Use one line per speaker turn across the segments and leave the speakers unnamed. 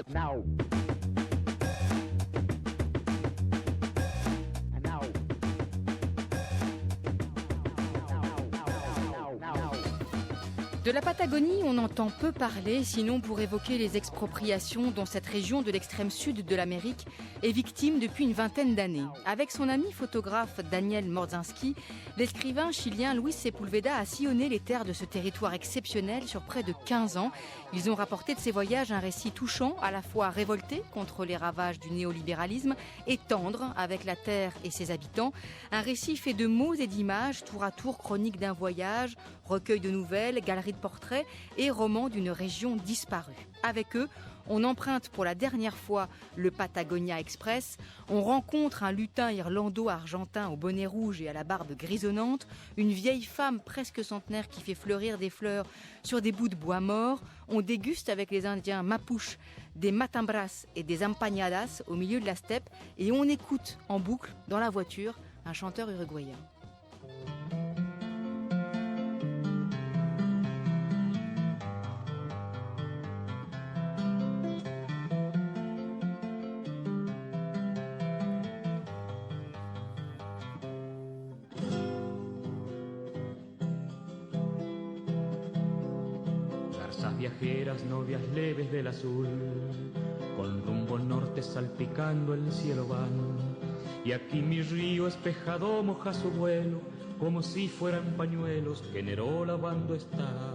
Now.
De la Patagonie, on entend peu parler, sinon pour évoquer les expropriations dont cette région de l'extrême sud de l'Amérique est victime depuis une vingtaine d'années. Avec son ami photographe Daniel Mordzinski, l'écrivain chilien Luis Sepúlveda a sillonné les terres de ce territoire exceptionnel sur près de 15 ans. Ils ont rapporté de ces voyages un récit touchant, à la fois révolté contre les ravages du néolibéralisme et tendre avec la terre et ses habitants. Un récit fait de mots et d'images, tour à tour chronique d'un voyage, recueil de nouvelles, galerie de portraits et romans d'une région disparue. Avec eux, on emprunte pour la dernière fois le Patagonia Express, on rencontre un lutin irlando-argentin au bonnet rouge et à la barbe grisonnante, une vieille femme presque centenaire qui fait fleurir des fleurs sur des bouts de bois morts, on déguste avec les Indiens Mapuche des matambras et des empanadas au milieu de la steppe et on écoute en boucle dans la voiture un chanteur uruguayen.
Viajeras, novias leves del azul, con rumbo al norte salpicando el cielo van. Y aquí mi río espejado moja su vuelo, como si fueran pañuelos que Neró lavando está.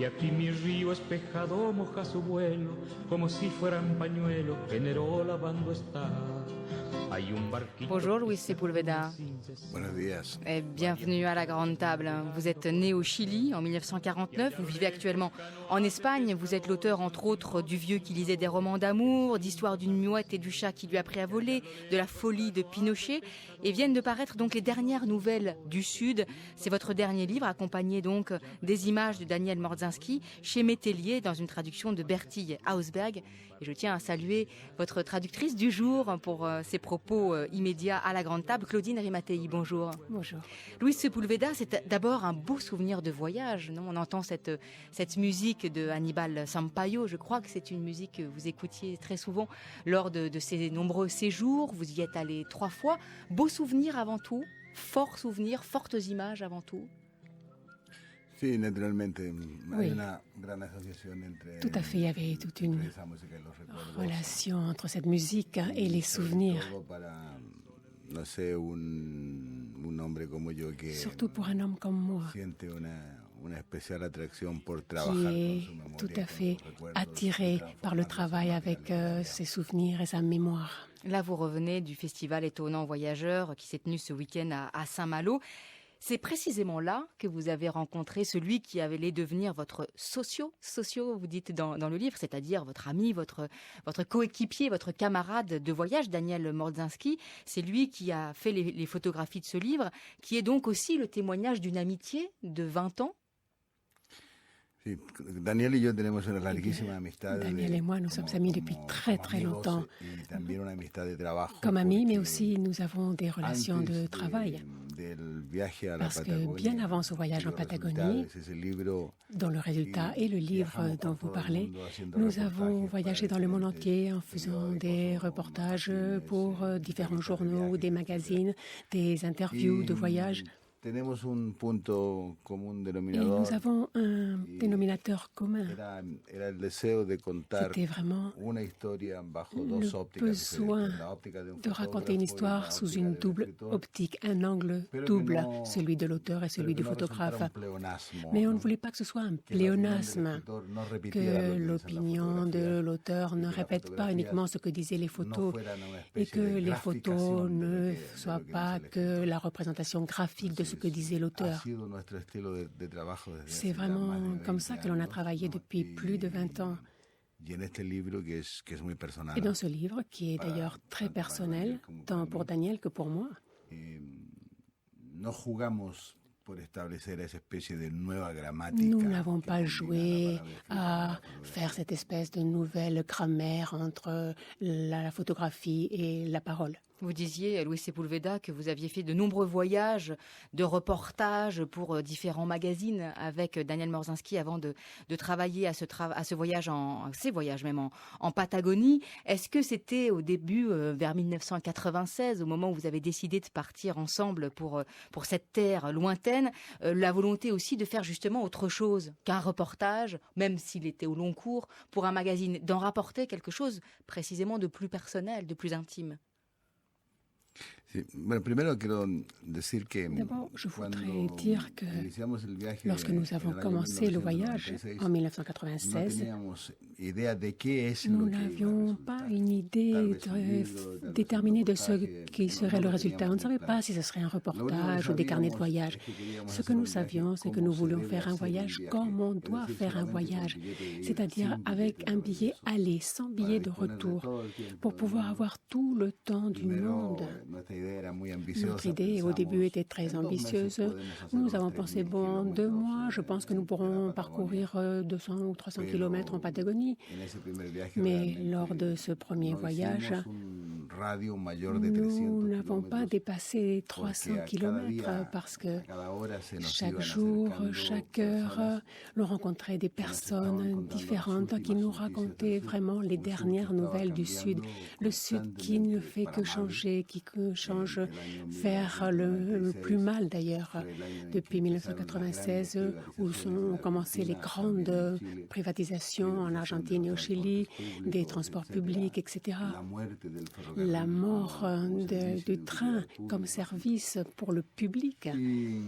Y aquí mi río espejado moja su vuelo, como si fueran pañuelos que Neró lavando está.
Bonjour Luis Sepúlveda.
Buenos días.
Et bienvenue à la Grande Table. Vous êtes né au Chili en 1949, vous vivez actuellement en Espagne. Vous êtes l'auteur entre autres du Vieux qui lisait des romans d'amour, d'Histoire d'une mouette et du chat qui lui a appris à voler, de La folie de Pinochet. Et viennent de paraître donc les dernières nouvelles du Sud. C'est votre dernier livre, accompagné donc des images de Daniel Mordzinski chez Métellier dans une traduction de Bertille Hausberg. Et je tiens à saluer votre traductrice du jour pour ses propos immédiats à la Grande Table, Claudine Rimatei. Bonjour.
Bonjour.
Luis Sepúlveda, c'est d'abord un beau souvenir de voyage, non ? On entend cette musique de Aníbal Sampaio. Je crois que c'est une musique que vous écoutiez très souvent lors de ces nombreux séjours. Vous y êtes allé 3 fois. Beau souvenir avant tout, fort souvenir, fortes images avant tout.
Sí, naturalmente.
Oui. Tout à fait, il y avait toute une relation entre cette musique et les souvenirs. Surtout pour un homme comme moi, qui est tout à fait attiré par le travail avec ses souvenirs et sa mémoire.
Là, vous revenez du festival Étonnant Voyageurs qui s'est tenu ce week-end à Saint-Malo. C'est précisément là que vous avez rencontré celui qui allait devenir votre socio, vous dites dans le livre, c'est-à-dire votre ami, votre coéquipier, votre camarade de voyage, Daniel Mordzinski. C'est lui qui a fait les photographies de ce livre, qui est donc aussi le témoignage d'une amitié de 20 ans.
Daniel
et moi, nous sommes amis depuis très très longtemps. Comme amis, mais aussi nous avons des relations de travail. Parce que bien avant ce voyage en Patagonie, dont le résultat est le livre dont vous parlez, nous avons voyagé dans le monde entier en faisant des reportages pour différents journaux, des magazines, des interviews de voyage. Et nous avons un dénominateur commun. C'était vraiment le besoin de raconter une histoire sous une double optique, un angle double, celui de l'auteur et celui du photographe. Mais on ne voulait pas que ce soit un pléonasme, que l'opinion de l'auteur ne répète pas uniquement ce que disaient les photos et que les photos ne soient pas que la représentation graphique de ce que disait l'auteur. C'est vraiment comme ça que l'on a travaillé depuis plus de 20 ans. Et dans ce livre, qui est d'ailleurs très personnel, tant pour Daniel que pour moi, nous n'avons pas joué à faire cette espèce de nouvelle grammaire entre la photographie et la parole.
Vous disiez, Luis Sepúlveda, que vous aviez fait de nombreux voyages de reportages pour différents magazines avec Daniel Morzynski avant de travailler à ce voyage, ces voyages même en Patagonie. Est-ce que c'était au début, vers 1996, au moment où vous avez décidé de partir ensemble pour cette terre lointaine, la volonté aussi de faire justement autre chose qu'un reportage, même s'il était au long cours, pour un magazine, d'en rapporter quelque chose précisément de plus personnel, de plus intime?
D'abord, je voudrais dire que lorsque nous avons commencé le voyage en 1996, nous n'avions pas une idée déterminée de ce qui serait le résultat. On ne savait pas si ce serait un reportage ou des carnets de voyage. Ce que nous savions, c'est que nous voulions faire un voyage comme on doit faire un voyage, c'est-à-dire avec un billet aller, sans billet de retour, pour pouvoir avoir tout le temps du monde. Notre idée au début était très ambitieuse. Nous avons pensé, en 2 mois, je pense que nous pourrons parcourir 200 ou 300 kilomètres en Patagonie. Mais lors de ce premier voyage, nous n'avons pas dépassé 300 kilomètres parce que chaque jour, chaque heure, nous rencontrions des personnes différentes qui nous racontaient vraiment les dernières nouvelles du Sud. Le Sud qui ne fait que changer, qui change vers le plus mal d'ailleurs. Depuis 1996, où ont commencé les grandes privatisations en Argentine et au Chili, des transports publics, etc. La mort du train comme service pour le public. Et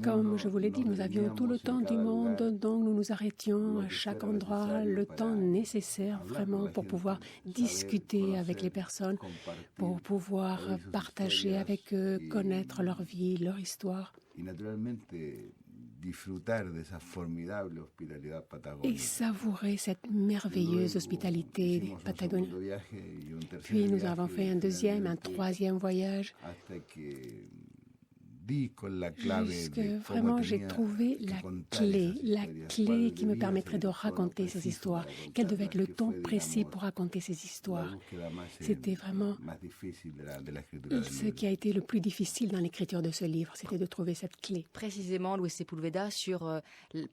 comme je vous l'ai dit, nous avions tout le temps du monde, donc nous nous arrêtions à chaque endroit, le temps nécessaire vraiment pour pouvoir discuter avec les personnes, pour pouvoir partager avec eux, connaître leur vie, leur histoire. Et savourer cette merveilleuse hospitalité patagonienne. Puis nous avons fait un deuxième, un troisième voyage. Jusque vraiment j'ai trouvé la clé qui me permettrait de raconter ces histoires. Quel devait être le ton précis pour raconter ces histoires? C'était vraiment ce qui a été le plus difficile dans l'écriture de ce livre, c'était de trouver cette clé.
Précisément, Luis Sepúlveda, sur,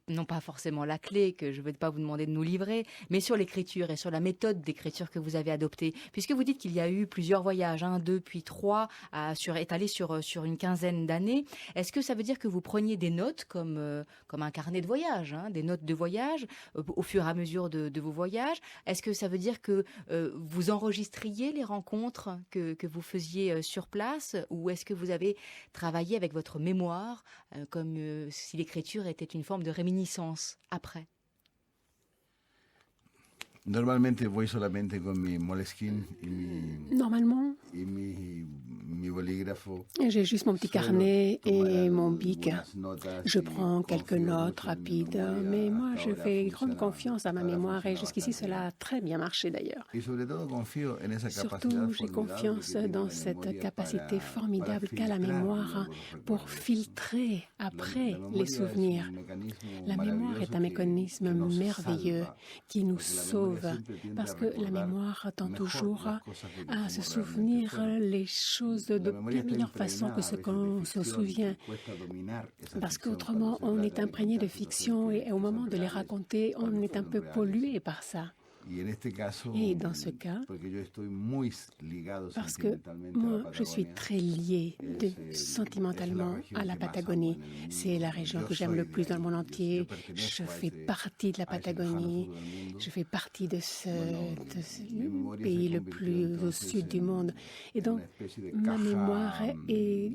non pas forcément la clé que je ne vais pas vous demander de nous livrer, mais sur l'écriture et sur la méthode d'écriture que vous avez adoptée. Puisque vous dites qu'il y a eu plusieurs voyages, 1, 2, puis 3, étalés sur une quinzaine d'années. Est-ce que ça veut dire que vous preniez des notes comme un carnet de voyage, des notes de voyage au fur et à mesure de vos voyages? Est-ce que ça veut dire que vous enregistriez les rencontres que vous faisiez sur place, ou est-ce que vous avez travaillé avec votre mémoire comme si l'écriture était une forme de réminiscence après?
Normalement, voy solamente con mi Moleskine
Normalement,
mi bolígrafo.
J'ai juste mon petit carnet et mon bic. Je prends quelques notes rapides, mais moi je fais grande confiance à ma mémoire et jusqu'ici cela a très bien marché d'ailleurs. Surtout, j'ai confiance dans cette capacité formidable qu'a la mémoire pour filtrer après les souvenirs. La mémoire est un mécanisme merveilleux qui nous sauve parce que la mémoire tend toujours à se souvenir les choses de bien meilleure façon que ce qu'on se souvient. Parce qu'autrement, on est imprégné de fiction et au moment de les raconter, on est un peu pollué par ça. Et dans ce cas, parce que moi, je suis très lié sentimentalement à la Patagonie. C'est la région que j'aime le plus dans le monde entier. Je fais partie de la Patagonie. Je fais partie de ce pays le plus au sud du monde. Et donc, ma mémoire est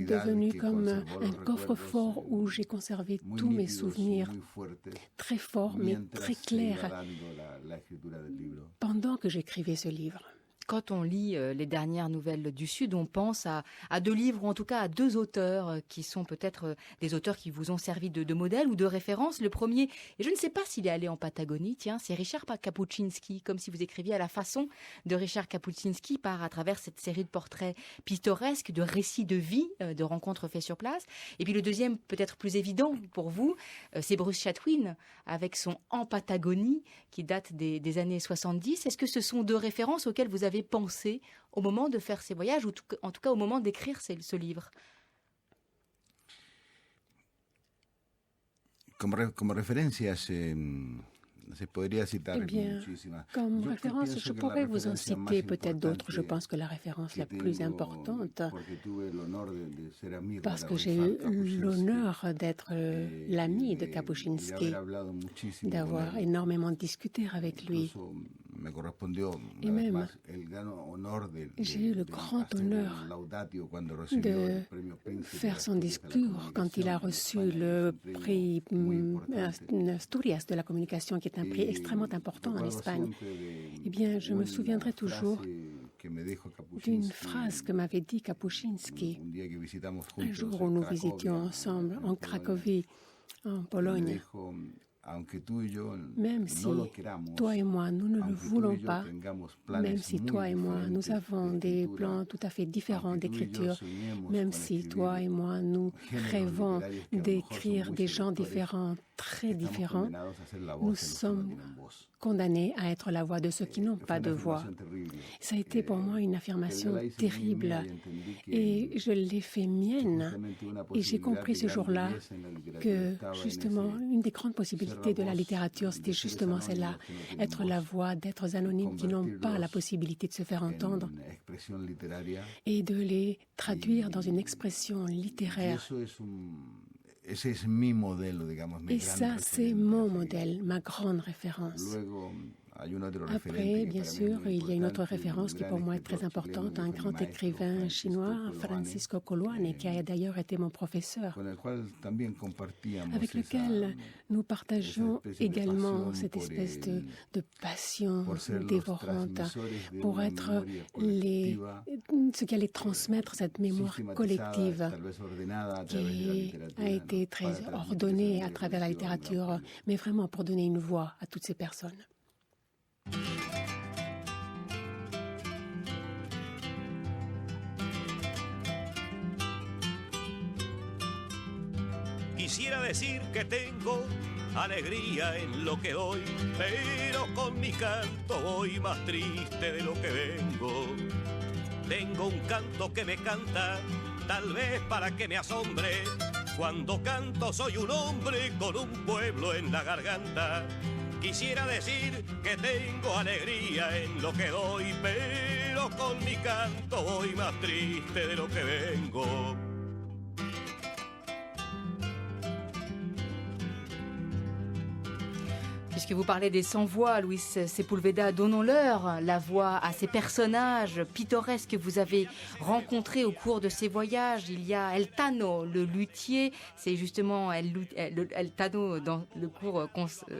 devenue comme un coffre-fort où j'ai conservé tous mes souvenirs très forts, mais très clairs pendant que j'écrivais ce livre.
Quand on lit les dernières nouvelles du Sud, on pense à 2 livres, ou en tout cas à 2 auteurs qui sont peut-être des auteurs qui vous ont servi de modèle ou de référence. Le premier, et je ne sais pas s'il est allé en Patagonie, c'est Richard Kapuscinski, comme si vous écriviez à la façon de Richard Kapuscinski à travers cette série de portraits pittoresques, de récits de vie, de rencontres faites sur place. Et puis le deuxième, peut-être plus évident pour vous, c'est Bruce Chatwin, avec son En Patagonie, qui date des années 70. Est-ce que ce sont 2 références auxquelles vous avez avez pensé au moment de faire ces voyages, ou en tout cas au moment d'écrire ce livre?
Como referencias, se podría citar
muchísimas. Comme référence, je pourrais vous en citer peut-être d'autres. Je pense que la référence la plus importante, parce que j'ai eu l'honneur d'être l'ami de Kapuscinski, d'avoir énormément discuté avec lui. Et même, j'ai eu le grand honneur de faire son discours quand il a reçu le prix Asturias de la communication, qui est un prix extrêmement important en Espagne. Eh bien, je me souviendrai toujours d'une phrase que m'avait dit Kapuscinski un jour où nous visitions ensemble en Cracovie, en Pologne. Même si toi et moi, nous ne le voulons pas, même si toi et moi, nous avons des plans tout à fait différents d'écriture, même si toi et moi, nous rêvons d'écrire des gens différents, très différents, nous sommes condamnés à être la voix de ceux qui n'ont pas de voix. Ça a été pour moi une affirmation terrible et je l'ai fait mienne. Et j'ai compris ce jour-là que justement, une des grandes possibilités de la littérature, c'était justement celle-là, être la voix d'êtres anonymes qui n'ont pas la possibilité de se faire entendre et de les traduire dans une expression littéraire. Et ça, c'est mon modèle, ma grande référence. Après, bien sûr, il y a une autre référence qui pour moi est très importante, un grand écrivain chinois, Francisco Coluane, qui a d'ailleurs été mon professeur, avec lequel nous partageons également cette espèce de passion dévorante pour être ce qui allait transmettre cette mémoire collective qui a été très ordonnée à travers la littérature, mais vraiment pour donner une voix à toutes ces personnes.
Quisiera decir que tengo alegría en lo que doy, pero con mi canto voy más triste de lo que vengo. Tengo un canto que me canta, tal vez para que me asombre. Cuando canto soy un hombre con un pueblo en la garganta. Quisiera decir que tengo alegría en lo que doy, pero con mi canto voy más triste de lo que vengo.
Puisque vous parlez des sans-voix, Luis Sepúlveda, donnons-leur la voix à ces personnages pittoresques que vous avez rencontrés au cours de ces voyages. Il y a El Tano, le luthier. C'est justement El Tano, dans le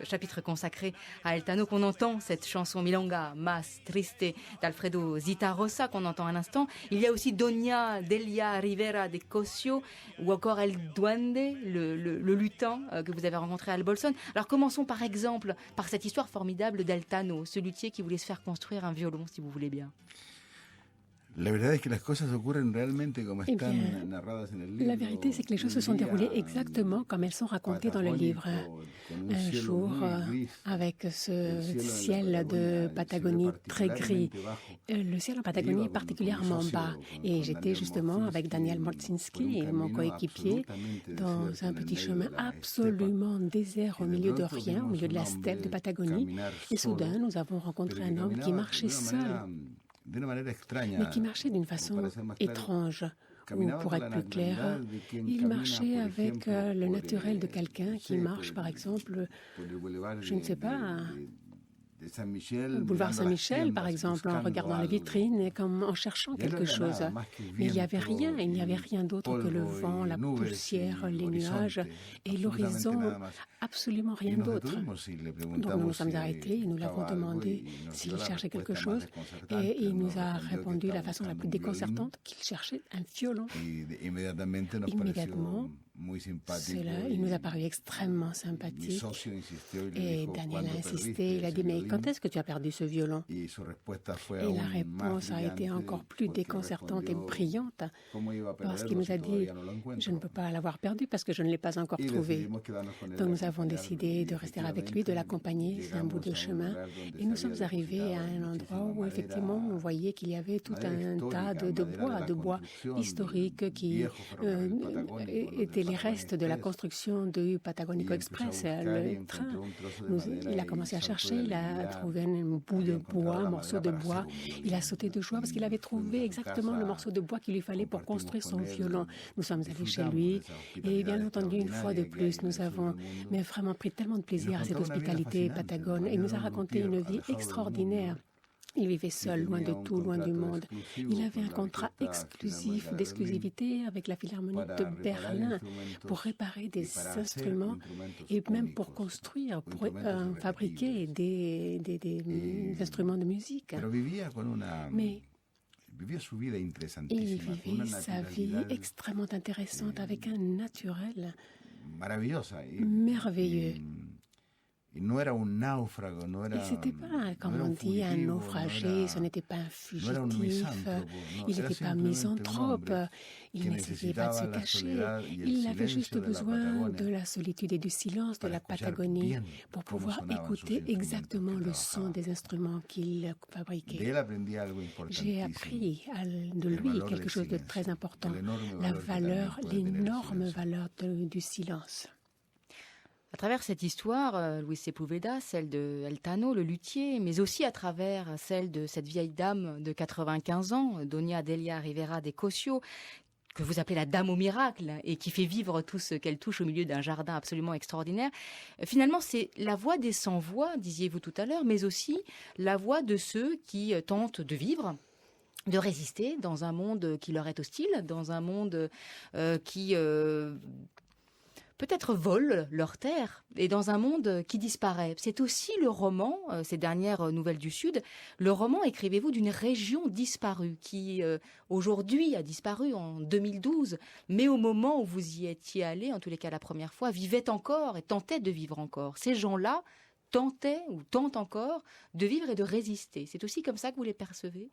chapitre consacré à El Tano, qu'on entend cette chanson Milonga Más Triste d'Alfredo Zitarrosa, qu'on entend à l'instant. Il y a aussi Doña Delia Rivera de Cosio, ou encore El Duende, le lutin que vous avez rencontré à Albolson. Alors commençons par exemple par cette histoire formidable d'El Tano, ce luthier qui voulait se faire construire un violon, si vous voulez bien.
La verdad es que las cosas ocurren realmente como están narradas en el libro.
La vérité, c'est que les choses se sont déroulées exactement comme elles sont racontées dans le livre. Un jour, avec ce ciel de Patagonie très gris, le ciel en Patagonie est particulièrement bas. Et j'étais justement avec Daniel Morzinski, mon coéquipier, dans un petit chemin absolument désert au milieu de rien, au milieu de la steppe de Patagonie. Et soudain, nous avons rencontré un homme qui marchait seul, mais qui marchait d'une façon étrange. Ou pour être plus clair, il marchait avec le naturel de quelqu'un qui marche, par exemple, je ne sais pas, au boulevard Saint-Michel, par exemple, en regardant les vitrines et comme en cherchant quelque chose. Mais il n'y avait rien d'autre que le vent, la poussière, les nuages et l'horizon, absolument rien d'autre. Donc nous nous sommes arrêtés et nous l'avons demandé s'il cherchait quelque chose et il nous a répondu de la façon la plus déconcertante qu'il cherchait un violon. Immédiatement, il nous a paru extrêmement sympathique. Et Daniel a insisté, il a dit, mais quand est-ce que tu as perdu ce violon? Et la réponse a été encore plus déconcertante et brillante, parce qu'il nous a dit, je ne peux pas l'avoir perdu parce que je ne l'ai pas encore trouvé. Donc nous avons décidé de rester avec lui, de l'accompagner, c'est un bout de chemin. Et nous sommes arrivés à un endroit où effectivement on voyait qu'il y avait tout un tas de bois historique qui étaient les restes de la construction du Patagonico Express, le train. Il a commencé à chercher, il a trouvé un bout de bois, un morceau de bois. Il a sauté de joie parce qu'il avait trouvé exactement le morceau de bois qu'il lui fallait pour construire son violon. Nous sommes allés chez lui et bien entendu, une fois de plus, nous avons vraiment pris tellement de plaisir à cette hospitalité patagone et il nous a raconté une vie extraordinaire. Il vivait seul, loin de tout, loin du monde. Il avait un contrat exclusif, d'exclusivité avec la Philharmonique de Berlin pour réparer des instruments et même pour construire, pour fabriquer des instruments de musique. Mais il vivait sa vie extrêmement intéressante avec un naturel merveilleux. Et ce n'était pas, comme on dit, un naufragé, ce n'était pas un fugitif, il n'était pas misanthrope, il n'essayait pas de se cacher, il avait juste besoin de la solitude et du silence de la Patagonie pour pouvoir écouter exactement le son des instruments qu'il fabriquait. J'ai appris de lui quelque chose de très important, l'énorme valeur du silence.
À travers cette histoire, Luis Sepúlveda, celle de Eltano, le luthier, mais aussi à travers celle de cette vieille dame de 95 ans, Doña Delia Rivera de Cosio, que vous appelez la dame au miracle et qui fait vivre tout ce qu'elle touche au milieu d'un jardin absolument extraordinaire. Finalement, c'est la voix des sans-voix, disiez-vous tout à l'heure, mais aussi la voix de ceux qui tentent de vivre, de résister dans un monde qui leur est hostile, dans un monde qui peut-être volent leur terre et dans un monde qui disparaît. C'est aussi le roman, ces dernières nouvelles du Sud, le roman, écrivez-vous, d'une région disparue qui aujourd'hui a disparu en 2012, mais au moment où vous y étiez allé, en tous les cas la première fois, vivait encore et tentait de vivre encore. Ces gens-là tentaient ou tentent encore de vivre et de résister. C'est aussi comme ça que vous les percevez ?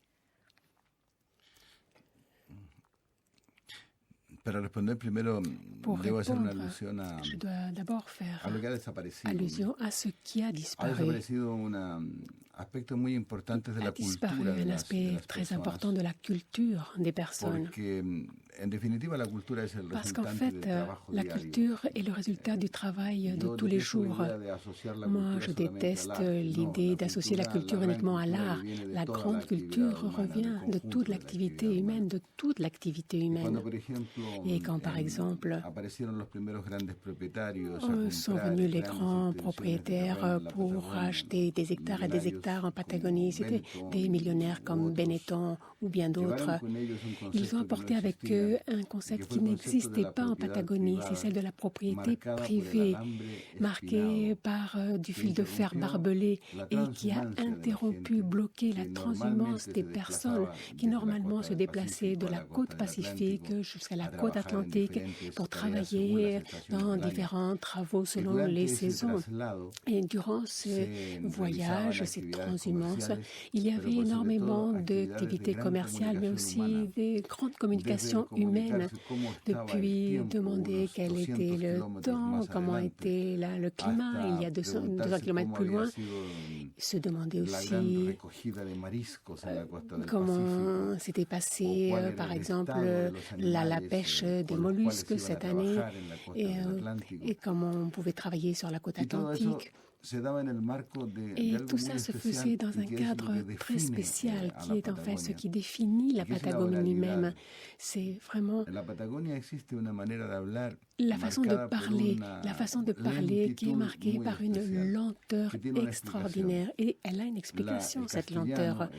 Pour répondre, je dois d'abord faire allusion à ce qui a disparu. A disparu un aspect très important de la culture des personnes. Parce qu'en fait, la culture est le résultat du travail de tous les jours. Moi, je déteste l'idée d'associer la culture uniquement à l'art. La grande culture revient de toute l'activité humaine, Et quand, par exemple, sont venus les grands propriétaires pour acheter des hectares et des hectares en Patagonie, c'était des millionnaires comme Benetton ou bien d'autres. Ils ont apporté avec eux un concept qui n'existait pas en Patagonie, c'est celle de la propriété privée, marquée par du fil de fer barbelé et qui a interrompu, bloqué la transhumance des personnes qui normalement se déplaçaient de la côte pacifique jusqu'à la côte atlantique pour travailler dans différents travaux selon les saisons. Et durant ces voyages, ces transhumances, il y avait énormément d'activités commerciales, mais aussi des grandes communications humaines. Depuis demander quel était le temps, comment était le climat, il y a 200 kilomètres plus loin, se demander aussi comment s'était passé, par exemple, la pêche des mollusques cette année et comment on pouvait travailler sur la côte atlantique. Et tout ça se faisait dans un cadre très spécial qui est en fait ce qui définit la Patagonie même. C'est vraiment la façon de parler qui est marquée par une lenteur extraordinaire. Et elle a une explication, cette lenteur.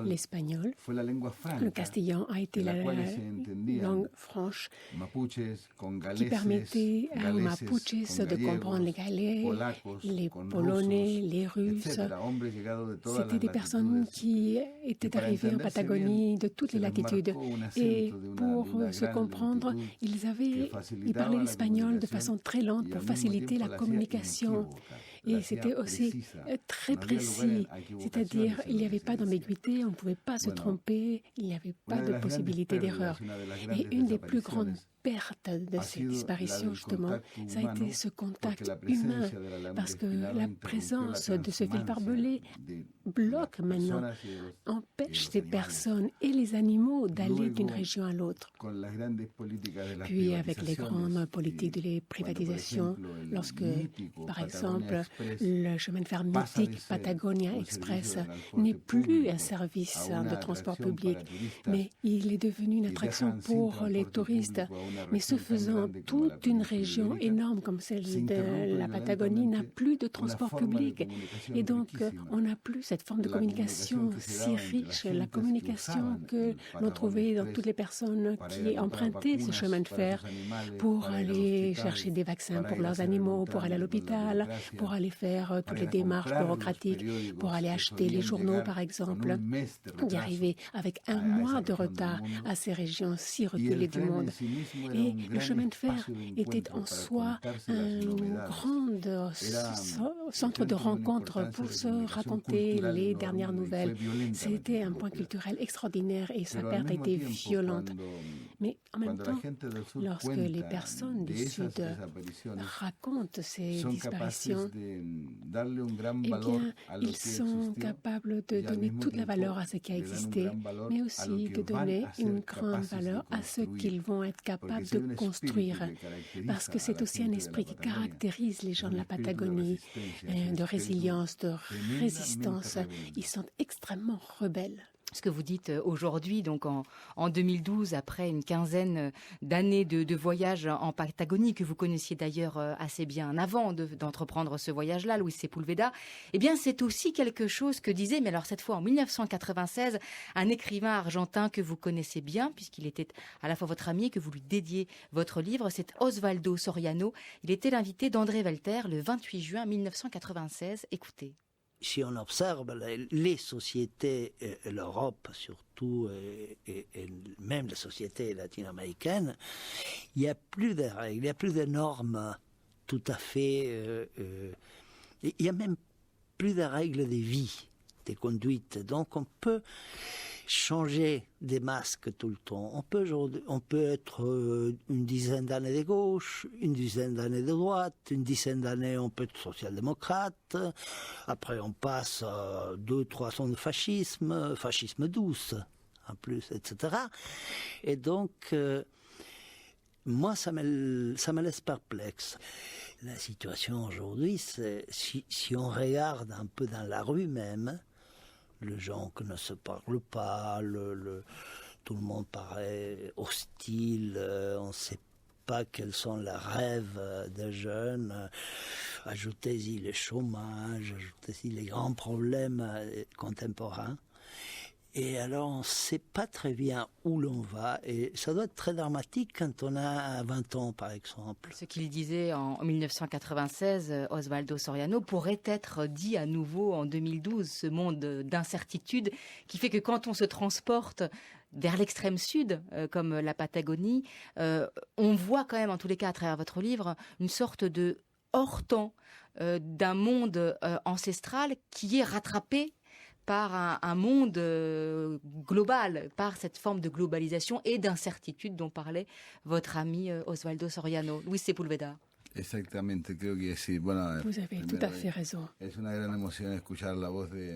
L'espagnol, le castillan a été la langue franche qui permettait aux Mapuches de comprendre les Galais, les
Polonais, les Russes. C'était des personnes qui étaient arrivées en Patagonie de toutes les latitudes. Et pour se comprendre, ils parlaient l'espagnol de façon très lente pour faciliter la communication. Et c'était aussi très précis, c'est-à-dire il n'y avait pas d'ambiguïté, on ne pouvait pas se tromper, il n'y avait pas de possibilité d'erreur. Et une des plus grandes pertes de ces disparitions, justement, ça a été ce contact humain, parce que la présence de ce fil barbelé bloque maintenant, empêche ces personnes et les animaux d'aller d'une région à l'autre. Puis avec les grandes politiques de privatisation, lorsque, par exemple, le chemin de fer mythique Patagonia Express n'est plus un service de transport public, mais il est devenu une attraction pour les touristes. Mais ce faisant, toute une région énorme comme celle de la Patagonie n'a plus de transport public. Et donc, on n'a plus cette forme de communication si riche, la communication que l'on trouvait dans toutes les personnes qui empruntaient ce chemin de fer pour aller chercher des vaccins pour leurs animaux, pour aller à l'hôpital, pour aller faire toutes les démarches bureaucratiques, pour aller acheter les journaux, par exemple, d'y arriver avec un mois de retard à ces régions si reculées du monde. Et le chemin de fer était en soi un grand centre de rencontre pour se raconter les dernières nouvelles. C'était un point culturel extraordinaire et sa perte a été violente. Mais en même temps, lorsque les personnes du Sud racontent ces disparitions, eh bien, ils sont capables de donner toute la valeur à ce qui a existé, mais aussi de donner une grande valeur à ce qu'ils vont être capables de construire. Parce que c'est aussi un esprit qui caractérise les gens de la Patagonie, de résilience, de résistance. Ils sont extrêmement rebelles.
Ce que vous dites aujourd'hui, donc en 2012, après une quinzaine d'années de voyage en Patagonie, que vous connaissiez d'ailleurs assez bien avant d'entreprendre ce voyage-là, Luis Sepúlveda, eh bien c'est aussi quelque chose que disait, mais alors cette fois en 1996, un écrivain argentin que vous connaissez bien, puisqu'il était à la fois votre ami et que vous lui dédiez votre livre, c'est Osvaldo Soriano. Il était l'invité d'André Walter le 28 juin 1996. Écoutez.
Si on observe les sociétés, l'Europe surtout, et même les sociétés latino-américaines, il n'y a plus de règles, il n'y a plus de normes tout à fait... il n'y a même plus de règles de vie, de conduite. Donc on peut changer des masques tout le temps. On peut être une dizaine d'années de gauche, une dizaine d'années de droite, une dizaine d'années on peut être social-démocrate, après on passe 2-3 ans de fascisme douce en plus, etc. Et donc moi ça me laisse perplexe. La situation aujourd'hui, c'est si on regarde un peu dans la rue même, les gens qui ne se parlent pas, tout le monde paraît hostile, on ne sait pas quels sont les rêves des jeunes. Ajoutez-y le chômage, ajoutez-y les grands problèmes contemporains. Et alors, on ne sait pas très bien où l'on va. Et ça doit être très dramatique quand on a 20 ans, par exemple.
Ce qu'il disait en 1996, Osvaldo Soriano, pourrait être dit à nouveau en 2012, ce monde d'incertitude qui fait que quand on se transporte vers l'extrême sud, comme la Patagonie, on voit quand même, en tous les cas, à travers votre livre, une sorte de hors-temps d'un monde ancestral qui est rattrapé par un monde global, par cette forme de globalisation et d'incertitude dont parlait votre ami Osvaldo Soriano. Luis Sepúlveda.
Exactement, creo que sí. Bueno,
vous avez tout à fait raison.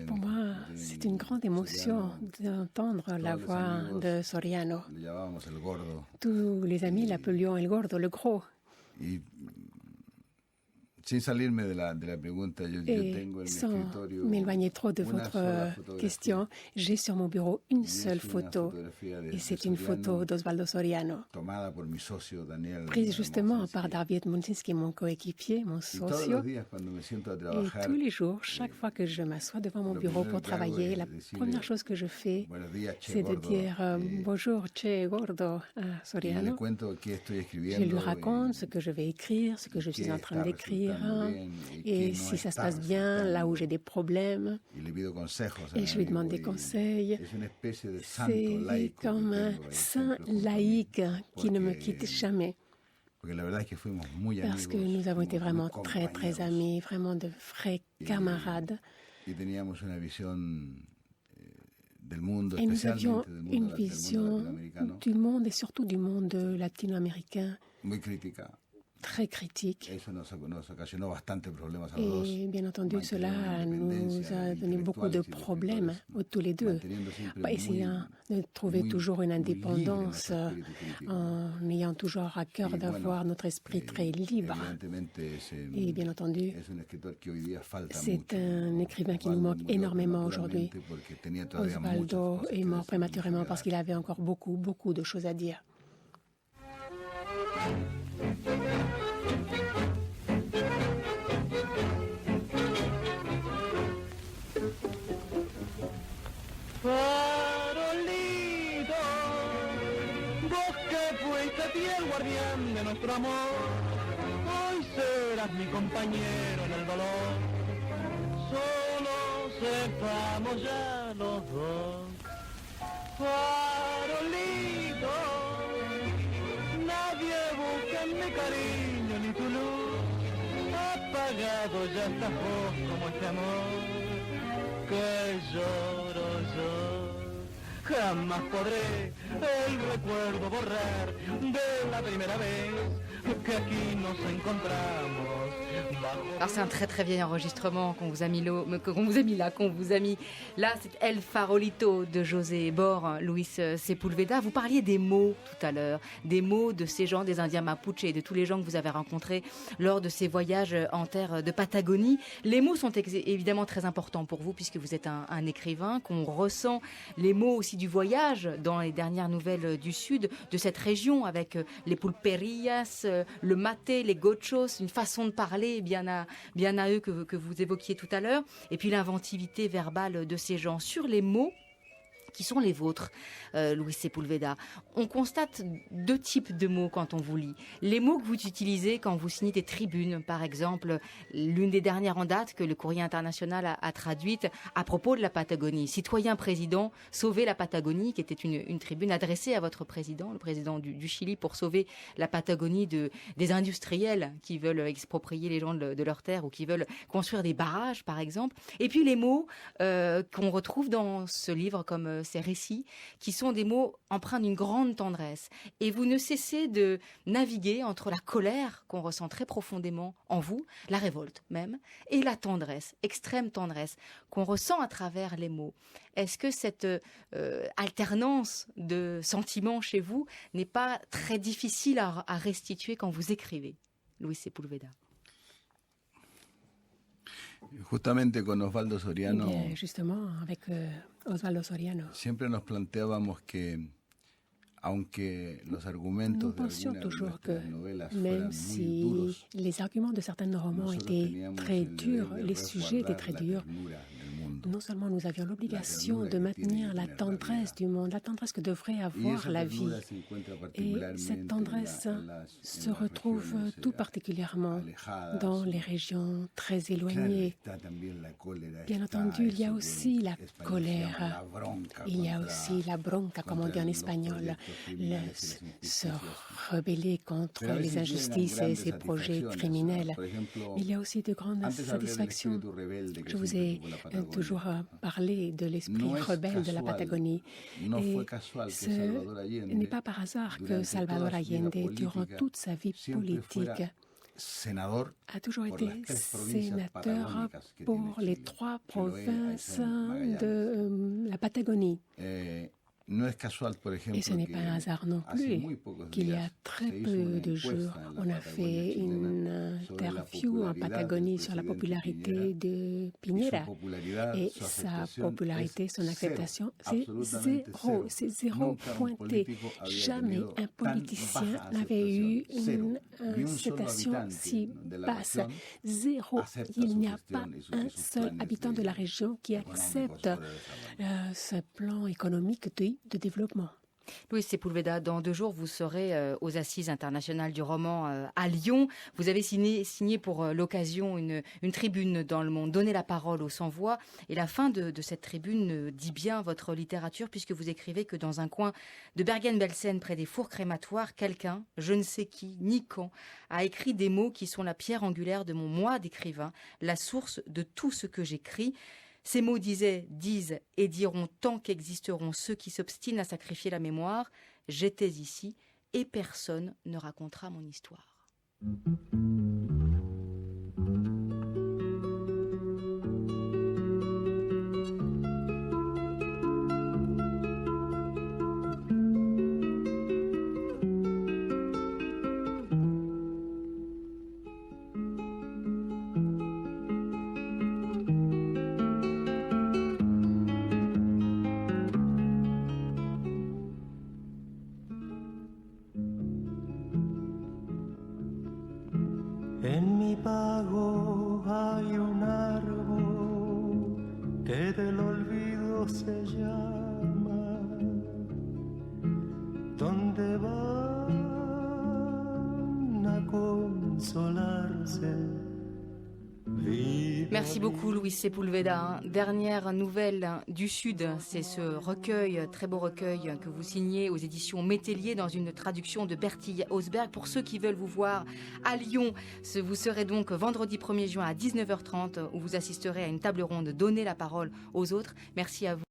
Pour moi, c'est une grande émotion d'entendre la voix de Soriano. Tous les amis l'appelions El Gordo, le gros. Sans m'éloigner trop de votre question, j'ai sur mon bureau une seule photo, et c'est une photo d'Osvaldo Soriano, prise justement par David Munsinski, mon coéquipier, mon socio. Et tous les jours, chaque fois que je m'assois devant mon bureau pour travailler, la première chose que je fais, c'est de dire bonjour, Che Gordo à Soriano. Je lui raconte ce que je vais écrire, ce que je suis en train d'écrire. terrain et si ça se passe bien, là où j'ai des problèmes. Et je lui demande des conseils. C'est comme un saint laïque qui ne me quitte jamais. Parce que nous avons été vraiment très, très amis, vraiment de vrais camarades. Et nous avions une vision du monde et surtout du monde latino-américain très critique. Et bien entendu, cela nous a donné beaucoup de problèmes, tous les deux, essayant de trouver toujours une indépendance en ayant toujours à cœur d'avoir notre esprit très libre. Et bien entendu, c'est un écrivain qui nous manque énormément aujourd'hui. Osvaldo est mort prématurément parce qu'il avait encore beaucoup, beaucoup de choses à dire.
Farolito, vos que fuiste fiel guardián de nuestro amor, hoy serás mi compañero en el dolor. Solo sepamos ya los dos. Farolito, nadie busca mi cariño ni tu luz. Apagado ya estás vos como este amor que lloro yo. Jamás podré el recuerdo borrar de la primera vez que aquí nos encontramos.
Alors c'est un très très vieil enregistrement qu'on vous a mis là, c'est El Farolito de José Bor, Luis Sepúlveda. Vous parliez des mots tout à l'heure, des mots de ces gens, des Indiens Mapuche et de tous les gens que vous avez rencontrés lors de ces voyages en terre de Patagonie. Les mots sont évidemment très importants pour vous puisque vous êtes un écrivain, qu'on ressent les mots aussi du voyage dans les dernières nouvelles du Sud, de cette région avec les pulperillas, le maté, les gauchos, une façon de parler bien à eux que vous évoquiez tout à l'heure, et puis l'inventivité verbale de ces gens sur les mots qui sont les vôtres, Luis Sepúlveda. On constate deux types de mots quand on vous lit. Les mots que vous utilisez quand vous signez des tribunes, par exemple, l'une des dernières en date que le Courrier international a traduite à propos de la Patagonie. Citoyen président, sauvez la Patagonie, qui était une tribune adressée à votre président, le président du Chili, pour sauver la Patagonie des industriels qui veulent exproprier les gens de leurs terres ou qui veulent construire des barrages, par exemple. Et puis les mots qu'on retrouve dans ce livre comme ces récits, qui sont des mots empreints d'une grande tendresse. Et vous ne cessez de naviguer entre la colère qu'on ressent très profondément en vous, la révolte même, et la tendresse, extrême tendresse, qu'on ressent à travers les mots. Est-ce que cette alternance de sentiments chez vous n'est pas très difficile à restituer quand vous écrivez, Luis Sepúlveda?
Justement, avec Osvaldo Soriano, nous pensions toujours que même si les arguments de certains romans étaient très durs, les sujets étaient très durs, non seulement nous avions l'obligation de maintenir la tendresse du monde, la tendresse que devrait avoir la vie. Et cette tendresse se retrouve tout particulièrement dans les régions très éloignées. Bien entendu, il y a aussi la colère, il y a aussi la bronca, comme on dit en espagnol, se rebeller contre les injustices et ces projets criminels. Il y a aussi de grandes satisfactions. Je vous ai toujours parlé de l'esprit rebelle de la Patagonie. Et ce n'est pas par hasard que Salvador Allende, durant toute sa vie politique, a toujours été sénateur pour les 3 provinces de la Patagonie. Et ce n'est pas un hasard non plus qu'il y a très peu de jours, on a fait une interview en Patagonie sur la popularité de Piñera. Et sa popularité, son acceptation, c'est zéro pointé. Jamais un politicien n'avait eu une acceptation si basse. Zéro. Il n'y a pas un seul habitant de la région qui accepte ce plan économique de développement.
Louis Sepúlveda, dans 2 jours, vous serez aux Assises internationales du roman à Lyon. Vous avez signé pour l'occasion une tribune dans Le Monde, donner la parole aux sans-voix. Et la fin de cette tribune dit bien votre littérature, puisque vous écrivez que dans un coin de Bergen-Belsen, près des fours crématoires, quelqu'un, je ne sais qui, ni quand, a écrit des mots qui sont la pierre angulaire de mon moi d'écrivain, la source de tout ce que j'écris. Ces mots disent et diront tant qu'existeront ceux qui s'obstinent à sacrifier la mémoire. J'étais ici et personne ne racontera mon histoire.
En mi pago hay un árbol que del olvido se llama, donde van a consolarse.
Merci beaucoup Louis Sepúlveda. Dernière nouvelle du Sud, c'est ce recueil, très beau recueil que vous signez aux éditions Métellier dans une traduction de Bertil Hausberg. Pour ceux qui veulent vous voir à Lyon, vous serez donc vendredi 1er juin à 19h30 où vous assisterez à une table ronde Donner la parole aux autres. Merci à vous.